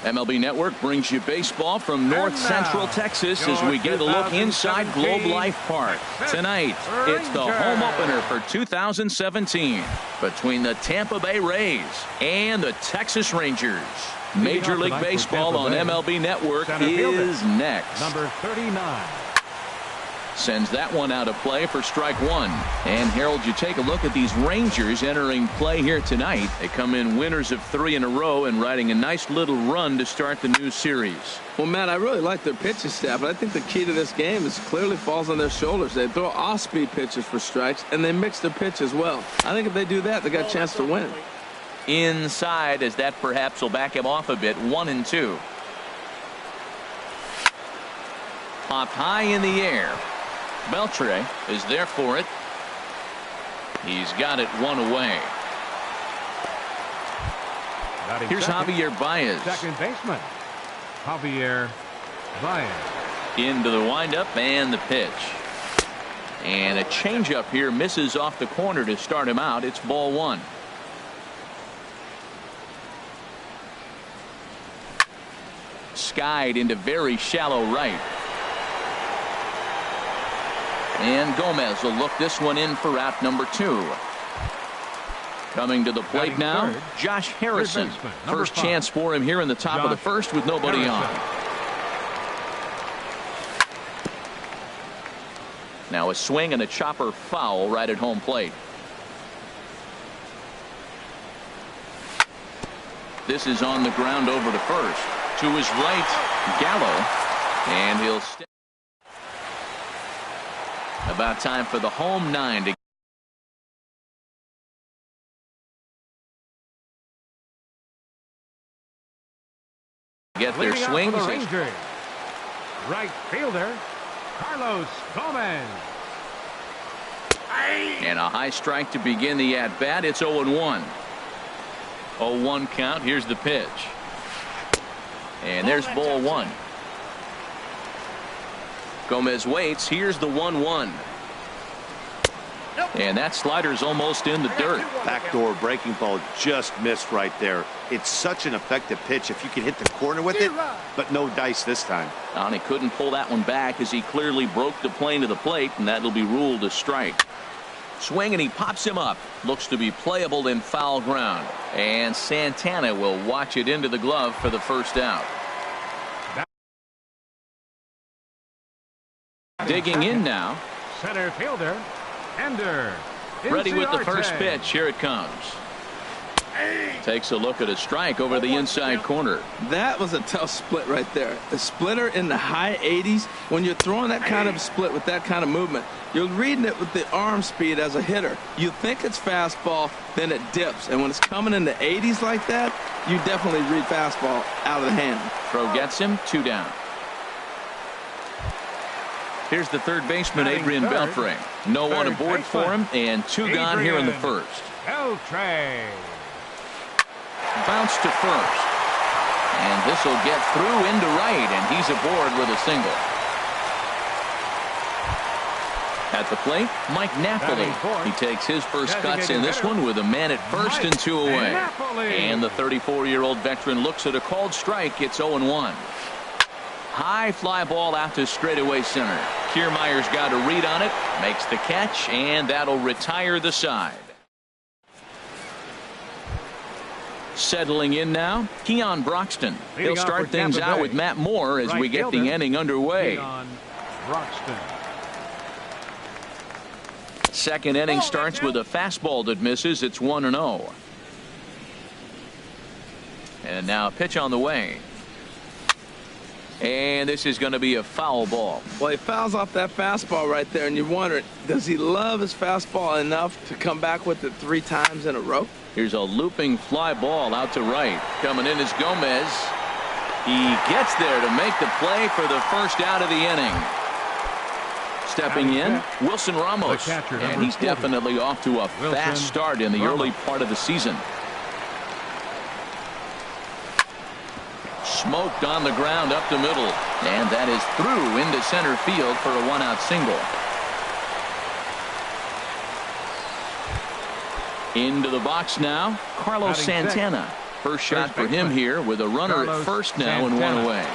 MLB Network brings you baseball from North Central Texas as we get a look inside Globe Life Park. Tonight, it's the home opener for 2017 between the Tampa Bay Rays and the Texas Rangers. Major League Baseball on MLB Network is next. Number 39. Sends that one out of play for strike one. And Harold, you take a look at these Rangers entering play here tonight. They come in winners of 3 in a row and riding a nice little run to start the new series. Well, Matt, I really like their pitching staff, but I think the key to this game is clearly falls on their shoulders. They throw off-speed pitches for strikes, and they mix their pitch as well. I think if they do that, they got a chance to win. Inside, as that perhaps will back him off a bit. 1-2. Popped high in the air. Beltre is there for it. He's got it one away. Here's Javier Baez. Second baseman, Javier Baez. Into the windup and the pitch. And a changeup here misses off the corner to start him out. It's ball one. Skied into very shallow right. And Gomez will look this one in for out number 2. Coming to the plate now, Josh Harrison. First chance for him here in the top of the first with nobody on. Now a swing and a chopper foul right at home plate. This is on the ground over to first. To his right, Gallo. And he'll stay. About time for the home 9 to get their swings. The right fielder, Carlos Gomez. And a high strike to begin the at-bat. It's 0-1. 0-1 count. Here's the pitch. And there's ball one. Gomez waits. Here's the 1-1. And that slider's almost in the dirt. Backdoor breaking ball just missed right there. It's such an effective pitch if you can hit the corner with it, but no dice this time. And he couldn't pull that one back as he clearly broke the plane to the plate, and that'll be ruled a strike. Swing, and he pops him up. Looks to be playable in foul ground. And Santana will watch it into the glove for the first out. Digging in now. Center fielder, Ender. Ready with the first pitch. Here it comes. Takes a look at a strike over the inside corner. That was a tough split right there. A splitter in the high 80s. When you're throwing that kind of split with that kind of movement, you're reading it with the arm speed as a hitter. You think it's fastball, then it dips. And when it's coming in the 80s like that, you definitely read fastball out of the hand. Throw gets him. 2 down. Here's the third baseman, Adrian Beltre. No one aboard for him, and 2 gone here in the first. Beltre. Bounce to first. And this will get through into right, and he's aboard with a single. At the plate, Mike Napoli. He takes his first cuts in this one with a man at first and 2 away. And the 34-year-old veteran looks at a called strike. It's 0-1. High fly ball out to straightaway center. Kiermaier's got a read on it, makes the catch, and that'll retire the side. Settling in now, Keon Broxton. He'll start things out with Matt Moore as we get the inning underway. Second inning starts with a fastball that misses. It's 1-0. And now a pitch on the way. And this is going to be a foul ball. Well, he fouls off that fastball right there, and you wonder, does he love his fastball enough to come back with it 3 times in a row? Here's a looping fly ball out to right. Coming in is Gomez. He gets there to make the play for the first out of the inning. Stepping in, Wilson Ramos. And he's definitely off to a fast start in the early part of the season. Smoked on the ground up the middle, and that is through into center field for a 1-out single. Into the box now, Carlos Santana. first shot for him here with a runner at first now and one away.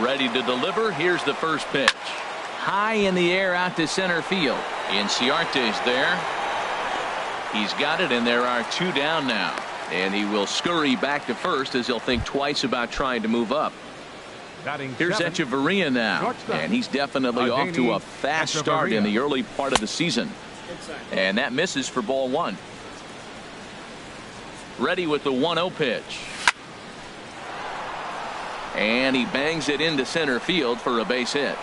Ready to deliver. Here's the first pitch. High in the air out to center field. Inciarte's there. He's got it, and there are two down now. And he will scurry back to first as he'll think twice about trying to move up. Here's Echeverria now, and he's definitely off to a fast start in the early part of the season. And that misses for ball one. Ready with the 1-0 pitch. And he bangs it into center field for a base hit.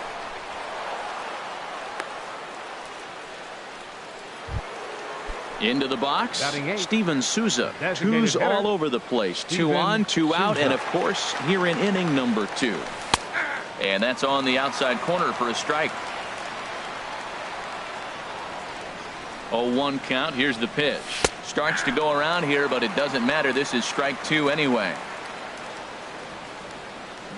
Into the box, Steven Souza. Twos all over the place. 2 on, 2 out, and of course here in inning number 2. And that's on the outside corner for a strike. 0-1 count. Here's the pitch. Starts to go around here, but it doesn't matter. This is strike 2 anyway.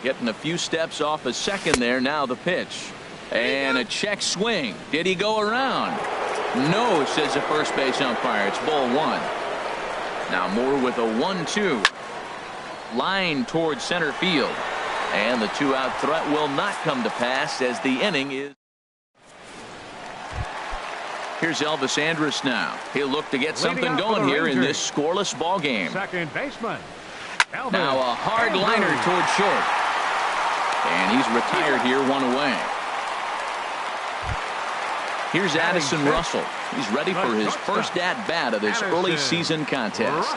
Getting a few steps off a second there. Now the pitch. And a check swing. Did he go around? No, says the first base umpire. It's ball 1. Now Moore with a 1-2. Line towards center field. And the 2-out threat will not come to pass as the inning is. Here's Elvis Andrus now. He'll look to get something going here in this scoreless ball game. Second baseman. Now a hard liner towards short. And he's retired here, 1 away. Here's Addison Russell. He's ready for his first at-bat of this early season contest.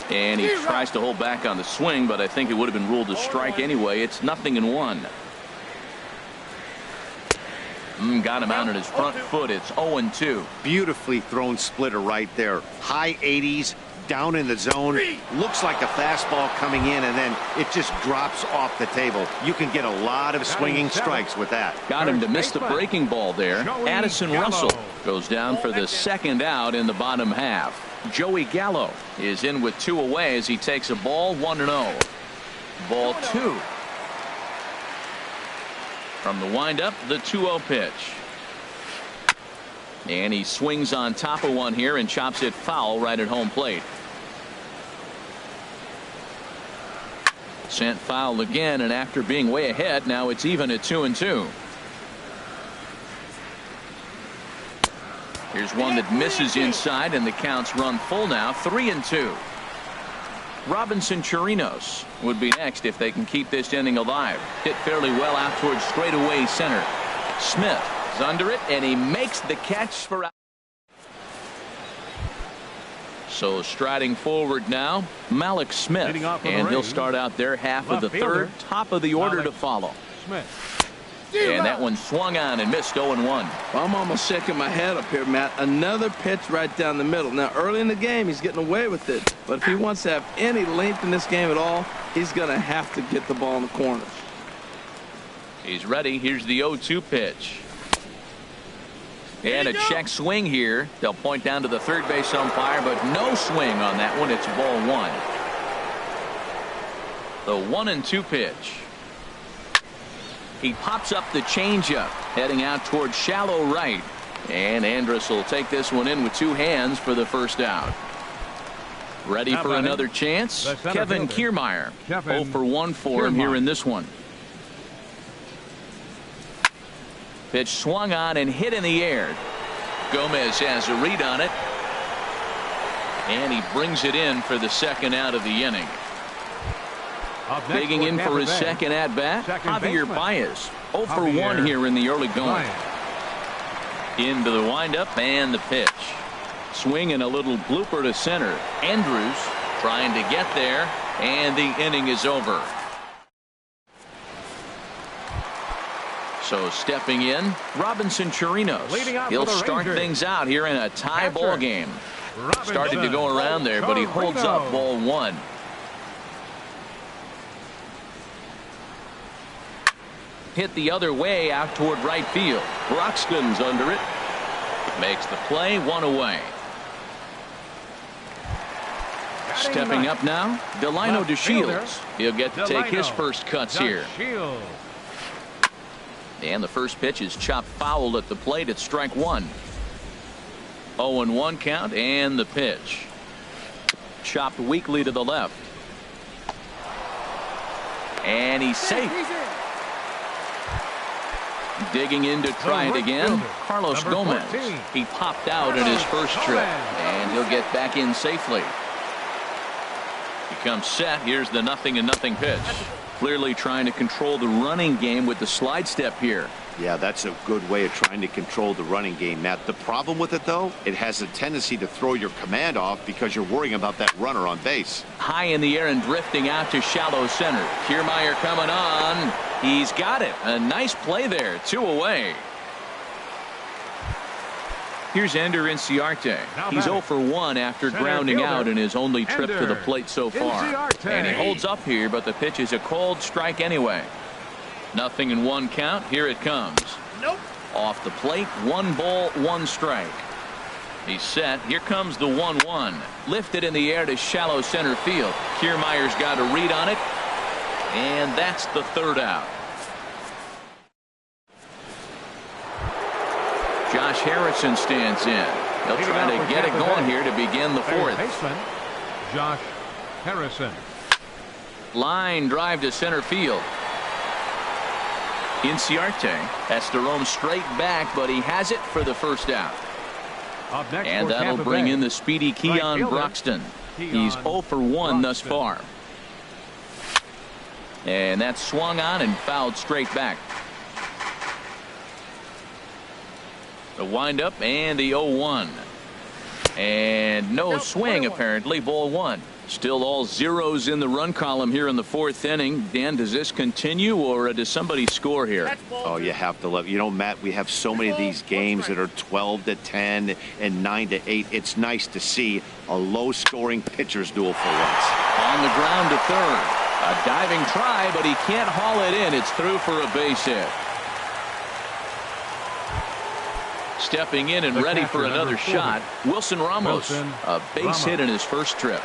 And he tries to hold back on the swing, but I think it would have been ruled a strike anyway. It's 0-1. Got him out on his front foot. It's 0-2. Beautifully thrown splitter right there. High 80s, down in the zone. Looks like a fastball coming in, and then it just drops off the table. You can get a lot of swinging strikes with that. Got him to miss the breaking ball there. Addison Russell goes down for the second out in the bottom half. Joey Gallo is in with 2 away as he takes a ball, 1-0. Ball 2. From the windup, the 2-0 pitch. And he swings on top of one here and chops it foul right at home plate. Sent foul again, and after being way ahead, now it's even at 2-2. Here's one that misses inside, and the counts run full now, 3-2. Robinson Chirinos would be next if they can keep this inning alive. Hit fairly well out towards straightaway center. Smith is under it, and he makes the catch for out. So striding forward now, Malik Smith, and he'll start out there half of the third, top of the order to follow. And that one swung on and missed 0-1. Well, I'm almost shaking my head up here, Matt. Another pitch right down the middle. Now, early in the game, he's getting away with it. But if he wants to have any length in this game at all, he's going to have to get the ball in the corners. He's ready. Here's the 0-2 pitch. And a check swing here. They'll point down to the third base umpire, but no swing on that one. It's ball 1. The 1-2 pitch. He pops up the changeup, heading out towards shallow right. And Andrus will take this one in with 2 hands for the first out. Ready for another chance? Kevin Kiermaier. 0 for 1 for him here in this one. Pitch swung on and hit in the air. Gomez has a read on it. And he brings it in for the second out of the inning. Digging in for his second at-bat, Javier Baez. 0 for 1 here in the early going. Into the windup and the pitch. Swing and a little blooper to center. Andrews trying to get there, and the inning is over. So stepping in, Robinson Chirinos. He'll start things out here in a tie ball game. Started to go around there, but he holds up ball 1. Hit the other way out toward right field. Broxton's under it. Makes the play, 1 away. Stepping up now, Delino DeShields. He'll get to take his first cuts here. And the first pitch is chopped foul at the plate at strike 1. 0-1 count and the pitch. chopped weakly to the left. And he's safe. Digging in to try it again, Carlos Gomez. He popped out in his first trip, and he'll get back in safely. He comes set. Here's the 0-0 pitch. Clearly trying to control the running game with the slide step here. Yeah, that's a good way of trying to control the running game, Matt. The problem with it, though, it has a tendency to throw your command off because you're worrying about that runner on base. High in the air and drifting out to shallow center. Kiermaier coming on. He's got it. A nice play there. 2 away. Here's Ender Inciarte. He's 0 for 1 after grounding out in his only trip to the plate so far. And he holds up here, but the pitch is a cold strike anyway. 0-1 count. Here it comes. Nope. Off the plate, 1 ball, 1 strike. He's set. Here comes the 1-1. Lifted in the air to shallow center field. Kiermaier's got a read on it. And that's the 3rd out. Josh Harrison stands in. He'll try to get it going here to begin the 4th. Baseman, Josh Harrison. Line drive to center field. Inciarte has to roam straight back, but he has it for the 1st out. Up next and for that'll Tampa bring Bay, in the speedy Keon fielder, Broxton. He's 0 for 1 thus far. And that's swung on and fouled straight back. The windup and the 0-1. And no swing apparently. Ball 1. Still all zeros in the run column here in the 4th inning. Dan, does this continue or does somebody score here? Oh, you have to love. You know, Matt, we have so many of these games that are 12-10 and 9-8. It's nice to see a low-scoring pitcher's duel for once. On the ground to 3rd. A diving try, but he can't haul it in. It's through for a base hit. Stepping in and ready for another shot, Wilson Ramos. A base hit in his first trip.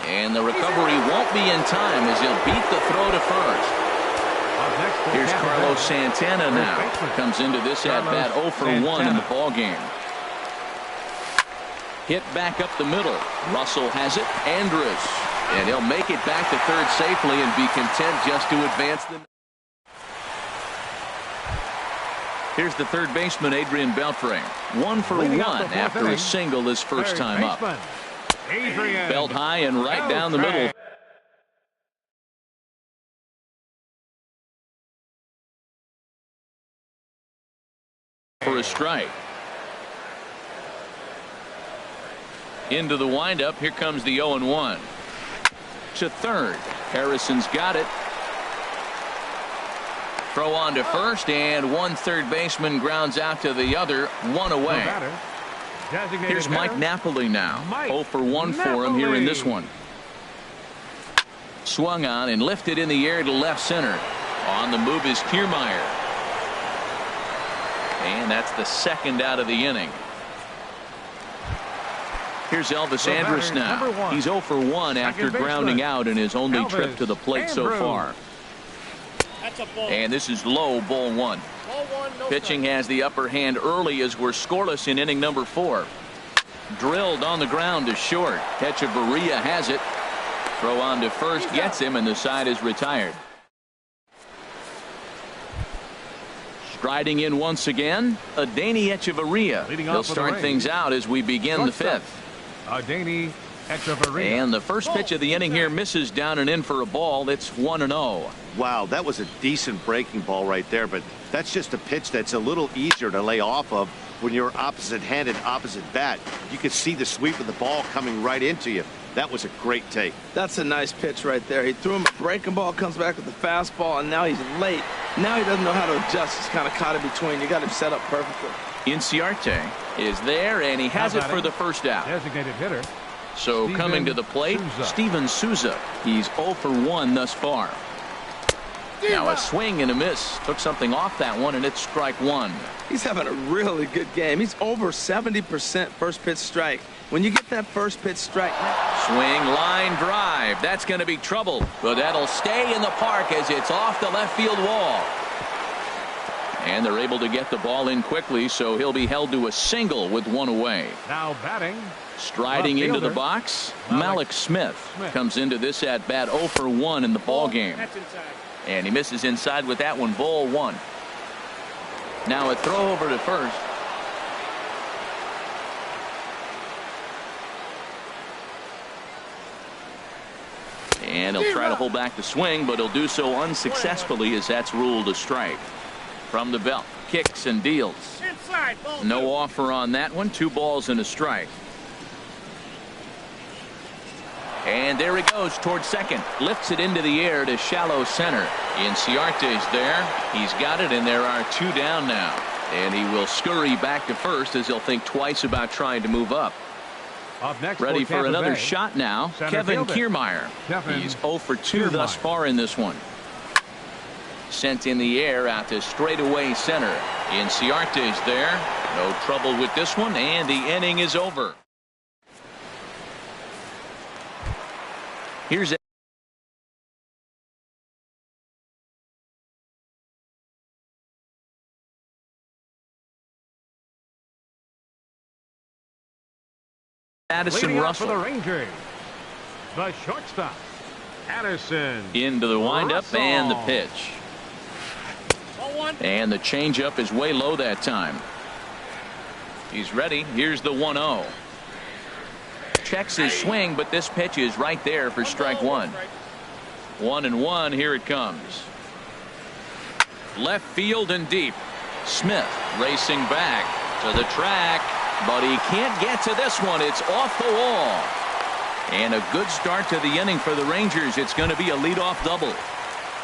And the recovery won't be in time as he'll beat the throw to first. Here's Carlos Santana now. Comes into this at-bat 0 for 1 in the ballgame. Hit back up the middle. Russell has it. Andrus. And he'll make it back to 3rd safely and be content just to advance the. Here's the 3rd baseman, Adrian Beltre. 1 for 1 after a single his first time up. Belt high and right down the middle. For a strike. Into the windup. Here comes the 0-1. To 3rd. Harrison's got it. Throw on to 1st, and 1 3rd baseman grounds out to the other. 1 away. Here's Mike Napoli now. 0 for 1 for him here in this one. Swung on and lifted in the air to left center. On the move is Kiermaier. And that's the 2nd out of the inning. Here's Elvis Andrus now. He's 0 for 1 after grounding out in his only trip to the plate so far. And this is low, ball 1. Pitching has the upper hand early as we're scoreless in inning number 4. Drilled on the ground to short. Echeverria has it. Throw on to 1st gets him, and the side is retired. Striding in once again, Adeiny Echeverria. He'll start things out as we begin the 5th. Adeiny Echeverria. And the first pitch of the inning here misses down and in for a ball. It's 1-0. Wow, that was a decent breaking ball right there, but that's just a pitch that's a little easier to lay off of when you're opposite-handed, opposite bat. You could see the sweep of the ball coming right into you. That was a great take. That's a nice pitch right there. He threw him a breaking ball, comes back with the fastball, and now he's late. Now he doesn't know how to adjust. He's kind of caught in between. You got him set up perfectly. Inciarte is there, and he has it for the 1st out. Designated hitter. So coming to the plate, Steven Souza. He's 0 for 1 thus far. Now a swing and a miss. Took something off that one, and it's strike 1. He's having a really good game. He's over 70% first pitch strike. When you get that first pitch strike. Swing, line drive. That's going to be trouble, but that'll stay in the park as it's off the left field wall. And they're able to get the ball in quickly, so he'll be held to a single with one away. Now batting. Striding into the box, Malik Smith comes into this at bat 0 for 1 in the ball game. And he misses inside with that one. Ball 1. Now a throw over to first. And he'll try to hold back the swing, but he'll do so unsuccessfully as that's ruled a strike. From the belt, kicks and deals. No offer on that one. 2 balls and a strike. And there he goes towards second. Lifts it into the air to shallow center. Inciarte's there. He's got it, and there are 2 down now. And he will scurry back to first as he'll think twice about trying to move up. Up next Ready for another Bay. shot now. Kevin Kiermaier. He's 0 for 2 thus far in this one. Sent in the air out to straightaway center. Inciarte's there. No trouble with this one, and the inning is over. Here's Addison Russell. For the Rangers, the shortstop, Addison. Into the windup Russell. and the pitch. And the changeup is way low that time. He's ready. Here's the 1-0. Checks his swing, but this pitch is right there for strike 1. 1-1. Here it comes. Left field and deep. Smith racing back to the track, but he can't get to this one. It's off the wall. And a good start to the inning for the Rangers. It's going to be a leadoff double.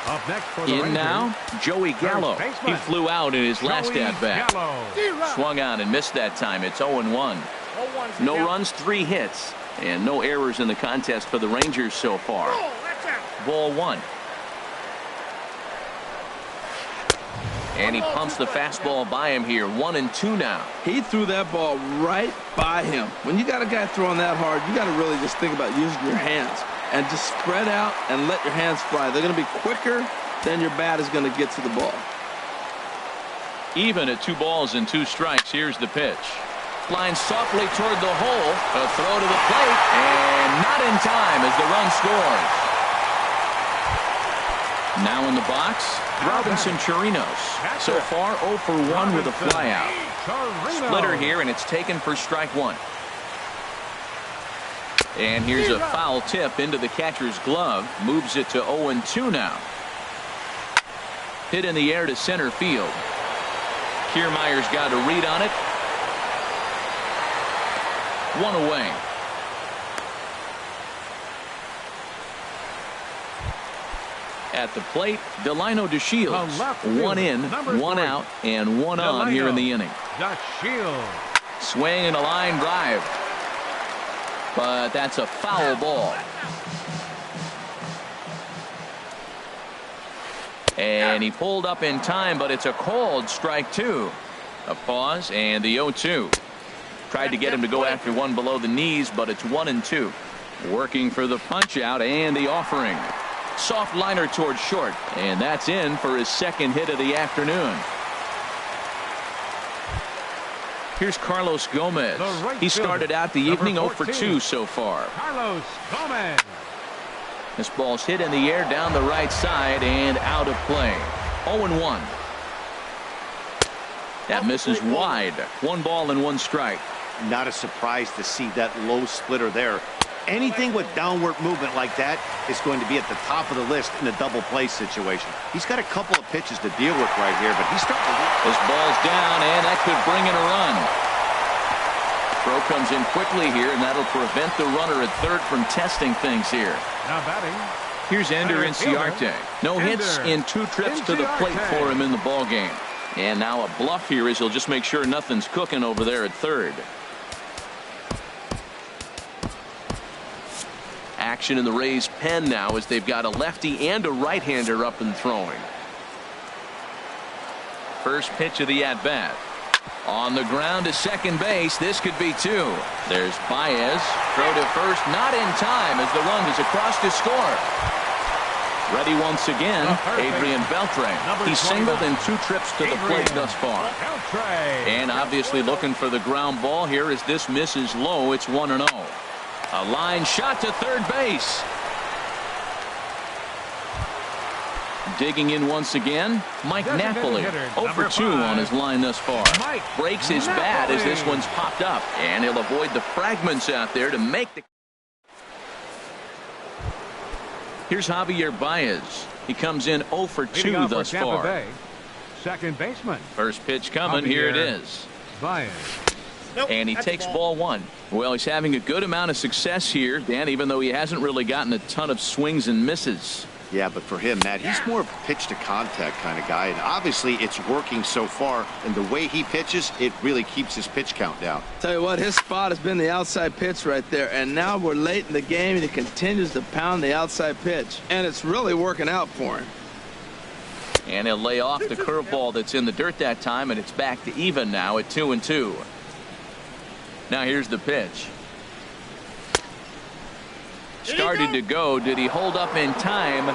Up next for the In Rangers, now, Joey Gallo. He flew out in his last Joey at-bat. Gallo. Swung out and missed that time. It's 0-1. No runs, 3 hits, and no errors in the contest for the Rangers so far. Ball 1. And he pumps the fastball by him here. 1-2 now. He threw that ball right by him. When you got a guy throwing that hard, you got to really just think about using your hands and just spread out and let your hands fly. They're going to be quicker than your bat is going to get to the ball. Even at 2 balls and 2 strikes. Here's the pitch. Flying softly toward the hole. A throw to the plate, and not in time as the run scores. Now in the box, Robinson Chirinos. So far 0 for 1 with a flyout. Splitter here, and it's taken for strike 1. And here's a foul tip into the catcher's glove. Moves it to 0-2 now. Hit in the air to center field. Kiermaier's got a read on it. 1 away. At the plate, Delino DeShields. 1 in, 1 out, and 1 on here in the inning. DeShields. Swing and a line drive. But that's a foul ball. And he pulled up in time, but it's a called strike 2. A pause and the 0-2. Tried to get him to go after one below the knees, but it's 1-2. Working for the punch out and the offering. Soft liner towards short, and that's in for his 2nd hit of the afternoon. Here's Carlos Gomez. He started out the evening 0 for 2 so far. Carlos Gomez. This ball's hit in the air down the right side and out of play. 0-1. That misses wide. 1 ball and 1 strike. Not a surprise to see that low splitter there. Anything with downward movement like that is going to be at the top of the list in a double play situation. He's got a couple of pitches to deal with right here, but he's starting to... This ball's down, and that could bring in a run. Throw comes in quickly here, and that'll prevent the runner at third from testing things here. Now batting. Here's Ender Inciarte. No hits in 2 trips to the plate for him in the ball game. And now a bluff here as he'll just make sure nothing's cooking over there at third. Action in the Rays' pen now as they've got a lefty and a right-hander up and throwing. First pitch of the at-bat. On the ground to second base. This could be 2. There's Baez. Throw to first, not in time as the run is across to score. Ready once again, Adrian Beltre. He's singled in 2 trips to the plate thus far. And obviously looking for the ground ball here as this misses low. It's 1-0. A line shot to third base. Digging in once again, Mike Napoli. 0 for 2 on his line thus far. Breaks his bat as this one's popped up. And he'll avoid the fragments out there to make the... Here's Javier Baez. He comes in 0 for 2 thus far. Second baseman. First pitch coming. Here it is. Baez. And he takes ball 1. Well, he's having a good amount of success here, Dan, even though he hasn't really gotten a ton of swings and misses. Yeah, but for him, Matt, he's more of a pitch to contact kind of guy, and obviously it's working so far, and the way he pitches, it really keeps his pitch count down. Tell you what, his spot has been the outside pitch right there, and now we're late in the game and he continues to pound the outside pitch, and it's really working out for him. And he'll lay off the curveball that's in the dirt that time, and it's back to even now at 2-2. Now here's the pitch. Started to go. Did he hold up in time?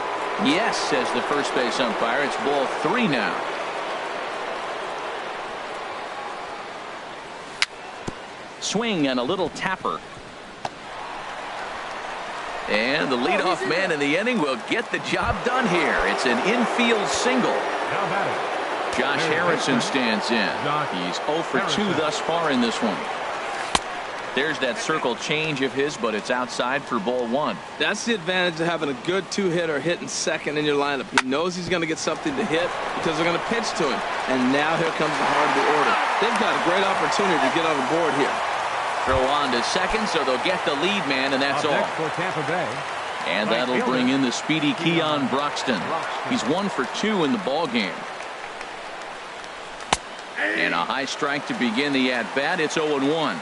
Yes, says the first base umpire. It's ball 3 now. Swing and a little tapper. And the leadoff man in the inning will get the job done here. It's an infield single. Josh Harrison stands in. He's 0 for 2 thus far in this one. There's that circle change of his, but it's outside for ball 1. That's the advantage of having a good 2-hitter hitting second in your lineup. He knows he's going to get something to hit because they're going to pitch to him. And now here comes the heart of the order. They've got a great opportunity to get on the board here. Throw on to second, so they'll get the lead man, and that's all. For Tampa Bay. And that'll bring in the speedy Keon Broxton. He's 1 for 2 in the ball game. And a high strike to begin the at-bat. It's 0-1.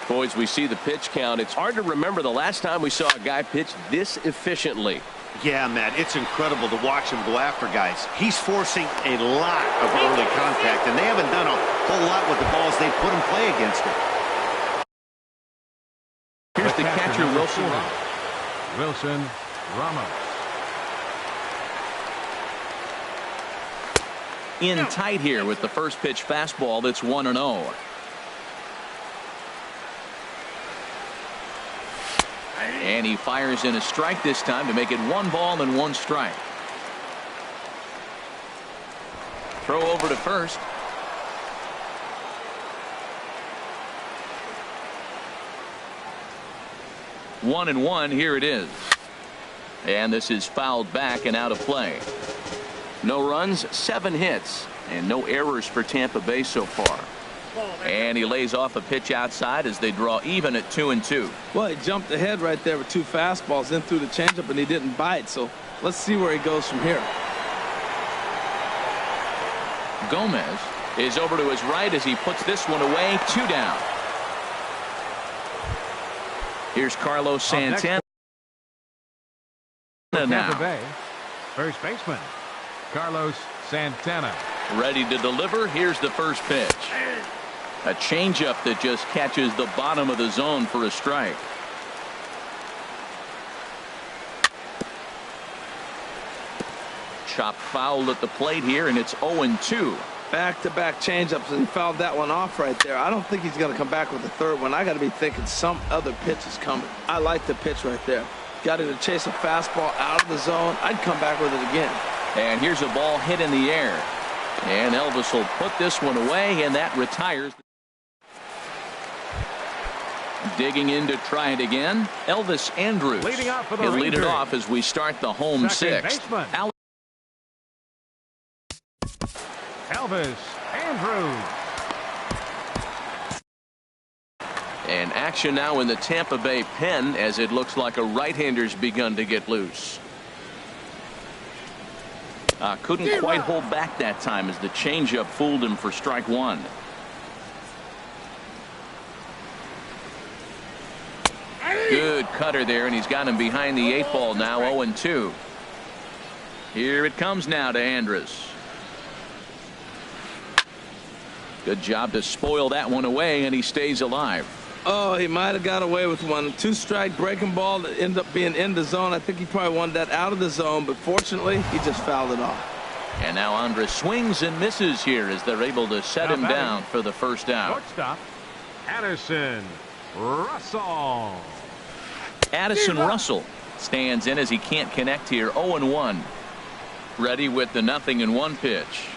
Boys, we see the pitch count. It's hard to remember the last time we saw a guy pitch this efficiently. Yeah, Matt, it's incredible to watch him go after guys. He's forcing a lot of early contact, and they haven't done a whole lot with the balls they put in play against him. Here's the catcher, Wilson. Wilson Ramos. In tight here with the first pitch fastball. That's 1-0. And he fires in a strike this time to make it 1 ball and 1 strike. Throw over to first. One and one. Here it is. And this is fouled back and out of play. No runs, 7 hits, and no errors for Tampa Bay so far. And he lays off a pitch outside as they draw even at 2-2. Well, he jumped ahead right there with 2 fastballs, then threw the changeup, and he didn't bite. So let's see where he goes from here. Gomez is over to his right as he puts this one away. 2 down. Here's Carlos Santana. Tampa Bay, first baseman Carlos Santana. Ready to deliver. Here's the first pitch. A changeup that just catches the bottom of the zone for a strike. Chopped foul at the plate here, and it's 0-2. Back-to-back changeups, and he fouled that one off right there. I don't think he's going to come back with the third one. I got to be thinking some other pitch is coming. I like the pitch right there. Got him to chase a fastball out of the zone. I'd come back with it again. And here's a ball hit in the air. And Elvis will put this one away, and that retires. Digging in to try it again, Elvis Andrus. Leading off for the He'll lead it Rangers. off as we start the home sixth. Elvis Andrus. And action now in the Tampa Bay pen as it looks like a right-hander's begun to get loose. Couldn't quite hold back that time as the changeup fooled him for strike 1. Good cutter there, and he's got him behind the 8 ball now. 0-2. Here it comes now to Andrus. Good job to spoil that one away, and he stays alive. Oh, he might have got away with one. 2-strike breaking ball that ended up being in the zone. I think he probably wanted that out of the zone, but fortunately, he just fouled it off. And now Andres swings and misses here as they're able to set him down for the first out. Shortstop, Addison Russell. Addison Russell stands in as he can't connect here. 0-1. Ready with the 0-1 pitch.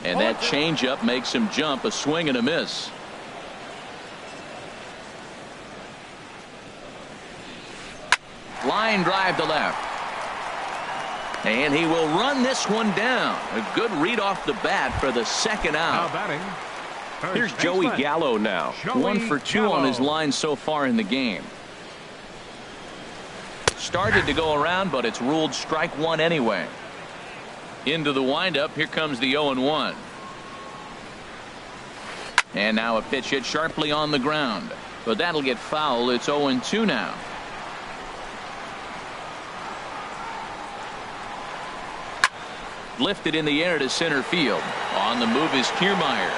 And that changeup makes him jump. A swing and a miss. Line drive to left. And he will run this one down. A good read off the bat for the second out. Now batting. Here's Joey Gallo now. 1 for 2 on his line so far in the game. Started to go around, but it's ruled strike one anyway. Into the windup. Here comes the 0-1. And now a pitch hit sharply on the ground. But that'll get foul. It's 0-2 now. Lifted in the air to center field. On the move is Kiermaier.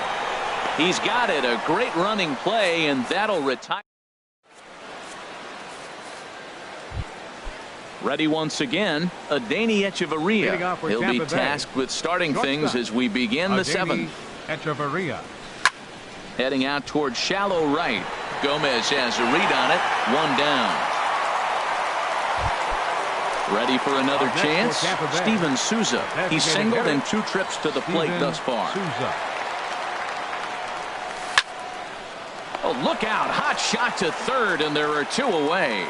He's got it. A great running play, and that'll retire. Ready once again, Adeiny Echeverria. He'll be tasked with starting things as we begin the 7th. Echeverria. Heading out towards shallow right. Gomez has a read on it. 1 down. Ready for another chance. Steven Souza. He's singled in 2 trips to the plate thus far. Oh, look out. Hot shot to third, and there are 2 away.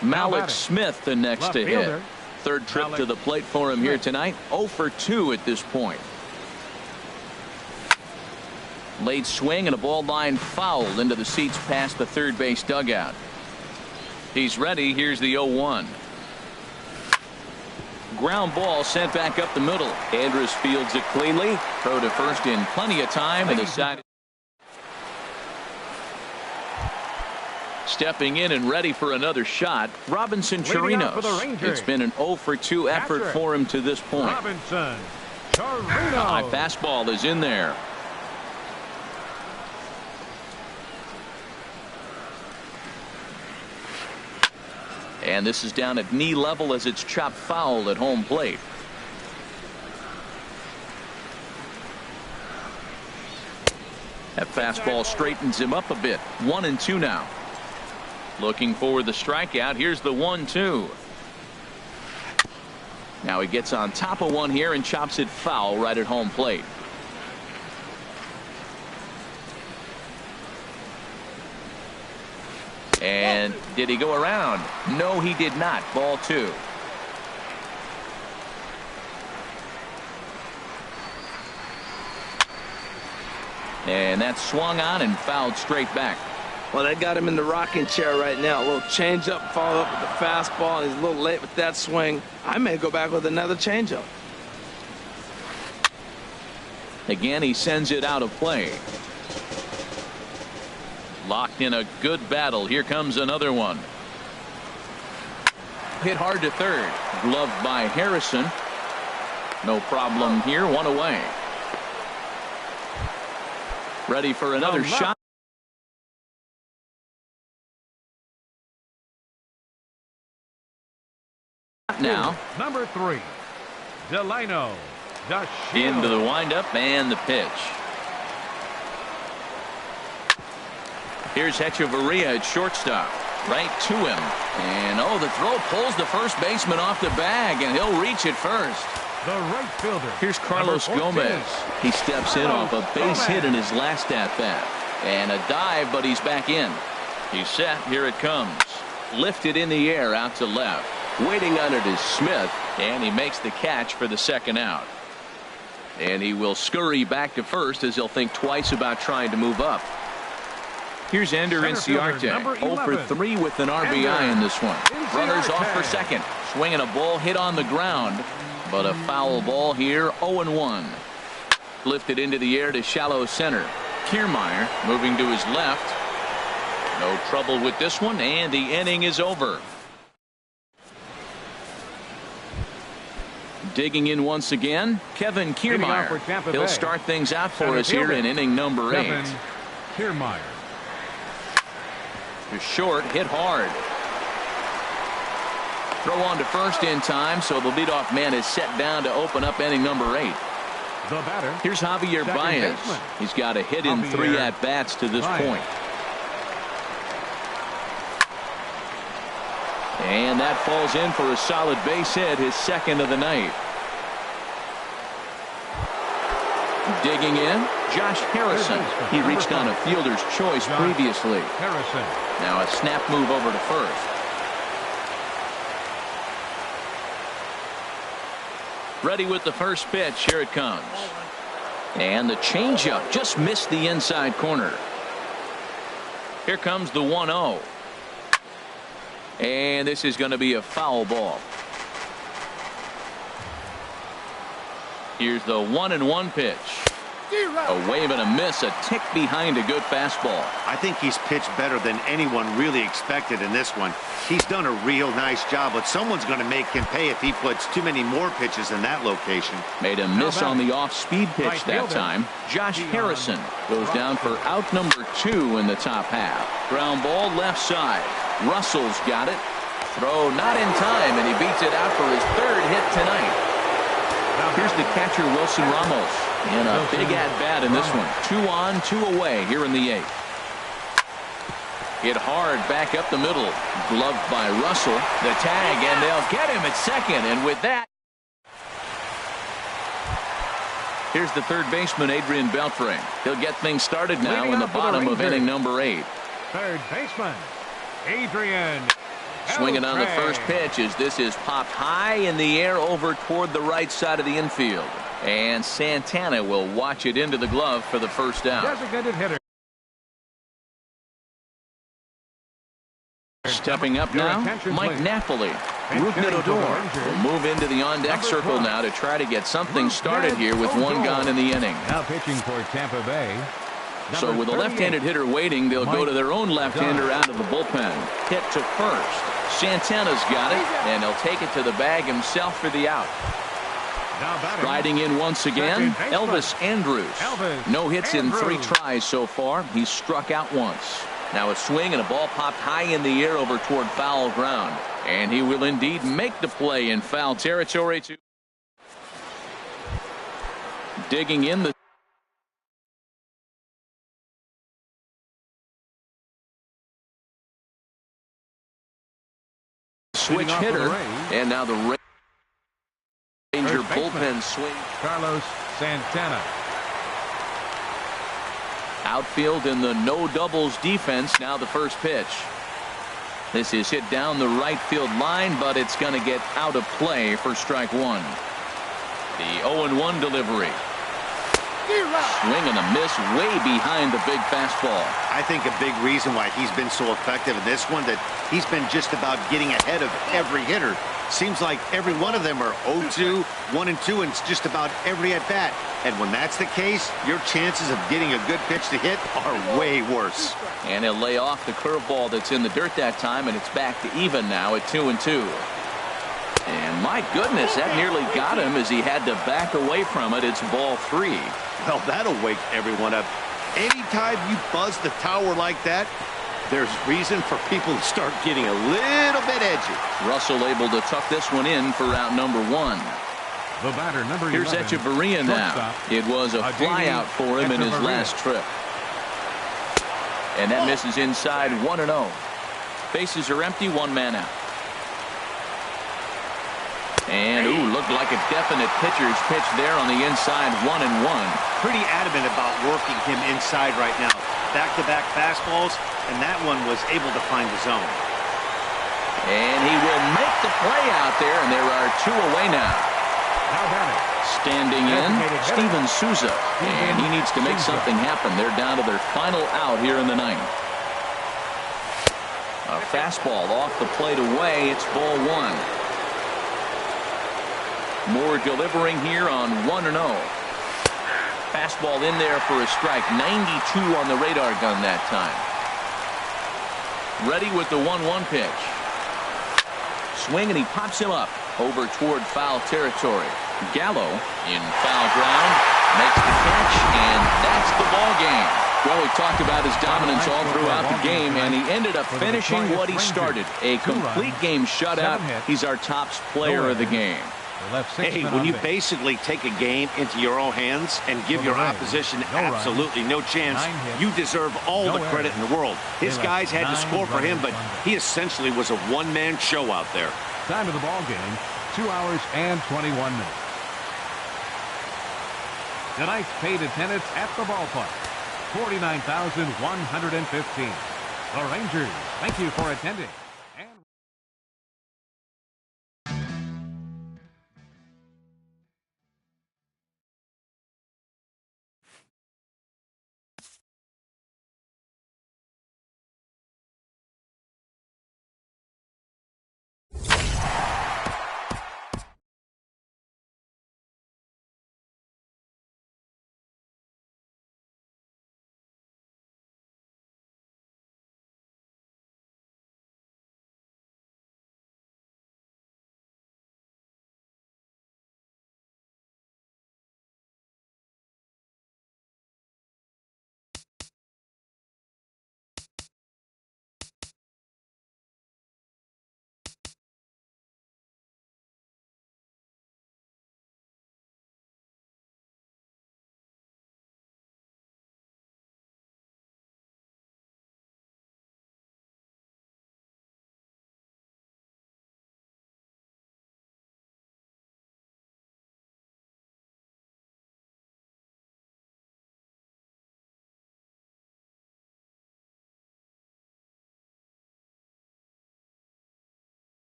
Malik Smith the next to hit. Third trip to the plate for him here tonight. 0 for 2 at this point. Late swing and a ball line fouled into the seats past the third base dugout. He's ready. Here's the 0-1. Ground ball sent back up the middle. Andrus fields it cleanly. Throw to first in plenty of time, and the side. Stepping in and ready for another shot, Robinson Chirinos. It's been an 0 for 2 effort for him to this point. Robinson Chirinos. High fastball is in there. And this is down at knee level as it's chopped foul at home plate. That fastball straightens him up a bit. 1-2 now. Looking for the strikeout. Here's the 1-2. Now he gets on top of one here and chops it foul right at home plate. And did he go around? No, he did not. Ball 2. And that's swung on and fouled straight back. Well, they got him in the rocking chair right now. A little changeup, followed up with the fastball, and he's a little late with that swing. I may go back with another changeup. Again, he sends it out of play. Locked in a good battle. Here comes another one. Hit hard to third. Gloved by Harrison. No problem here. 1 away. Ready for another shot. Now. Number 3. Delano. Into the windup and the pitch. Here's Echeverria at shortstop. Right to him. And oh, the throw pulls the first baseman off the bag, and he'll reach it first. The right fielder. Here's Carlos Gomez. He steps in off a base hit in his last at bat. And a dive, but he's back in. He's set. Here it comes. Lifted in the air out to left. Waiting on it is Smith, and he makes the catch for the second out. And he will scurry back to first as he'll think twice about trying to move up. Here's Ender Inciarte. 0 for 3 with an RBI in this one. Runners off for second. Swinging a ball hit on the ground. But a foul ball here. 0-1. Lifted into the air to shallow center. Kiermaier moving to his left. No trouble with this one, and the inning is over. Digging in once again, Kevin Kiermaier. He'll start things out for us here in inning number 8. Kevin Kiermaier. To short, hit hard. Throw on to first in time, so the leadoff man is set down to open up inning number 8. The batter. Here's Javier Baez. Baseman. He's got a hit in 3 at-bats to this point. And that falls in for a solid base hit, his second of the night. Digging in, Josh Harrison. He reached on a fielder's choice previously. Harrison. Now a snap move over to first. Ready with the first pitch. Here it comes. And the changeup just missed the inside corner. Here comes the 1-0. And this is going to be a foul ball. Here's the 1-1 pitch. A wave and a miss, a tick behind a good fastball. I think he's pitched better than anyone really expected in this one. He's done a real nice job, but someone's going to make him pay if he puts too many more pitches in that location. Made a miss on the off-speed pitch that time. Josh Harrison goes down for out number 2 in the top half. Ground ball left side. Russell's got it. Throw not in time, and he beats it out for his 3rd hit tonight. Here's the catcher, Wilson Ramos, and a big at-bat in this one. 2 on, 2 away here in the 8th. Hit hard back up the middle. Gloved by Russell. The tag, and they'll get him at second. And with that, here's the third baseman, Adrian Beltre. He'll get things started now in the bottom of inning number 8. Third baseman, Adrian. Swinging on the first pitch as this is popped high in the air over toward the right side of the infield. And Santana will watch it into the glove for the first down. Designated hitter. Stepping up now, Mike Napoli. Ruben Odor will move into the on-deck circle now to try to get something started here with 1 gone in the inning. Now pitching for Tampa Bay. So with a left-handed hitter waiting, they'll go to their own left-hander out of the bullpen. Hit to first. Santana's got it, and he'll take it to the bag himself for the out. Riding in once again, Elvis Andrus. No hits in 3 tries so far. He's struck out once. Now a swing and a ball popped high in the air over toward foul ground. And he will indeed make the play in foul territory. Digging in the switch hitter, and now the Ranger bullpen swing. Carlos Santana. Outfield in the no doubles defense. Now the first pitch. This is hit down the right field line, but it's going to get out of play for strike 1. The 0-1 delivery. Swing and a miss way behind the big fastball. I think a big reason why he's been so effective in this one, that he's been just about getting ahead of every hitter. Seems like every one of them are 0-2, 1-2, and it's just about every at bat. And when that's the case, your chances of getting a good pitch to hit are way worse. And he'll lay off the curveball that's in the dirt that time, and it's back to even now at 2-2. And my goodness, that nearly got him as he had to back away from it. It's ball 3. Well, that'll wake everyone up. Anytime you buzz the tower like that, there's reason for people to start getting a little bit edgy. Russell able to tuck this one in for out number 1. The batter, number 11. Here's Echeverria now. It was a fly out for him in his last trip. And that misses inside 1-0. Bases are empty, 1 man out. And, looked like a definite pitcher's pitch there on the inside, 1-1. Pretty adamant about working him inside right now. Back-to-back fastballs, and that one was able to find the zone. And he will make the play out there, and there are 2 away now. Standing in, Steven Souza. And he needs to make something happen. They're down to their final out here in the 9th. A fastball off the plate away. It's ball 1. Moore delivering here on 1-0. Fastball in there for a strike. 92 on the radar gun that time. Ready with the 1-1 pitch. Swing, and he pops him up. over toward foul territory. Gallo in foul ground makes the catch, and that's the ball game. Well, we've talked about his dominance all throughout the game, and he ended up finishing what he started. A complete game shutout. He's our top player of the game. Hey, when you basically take a game into your own hands and give your opposition absolutely no chance, you deserve all the credit in the world. His guys had to score for him, but he essentially was a one-man show out there. Time of the ball game, 2 hours and 21 minutes. Tonight's paid attendance at the ballpark, 49,115. The Rangers, thank you for attending.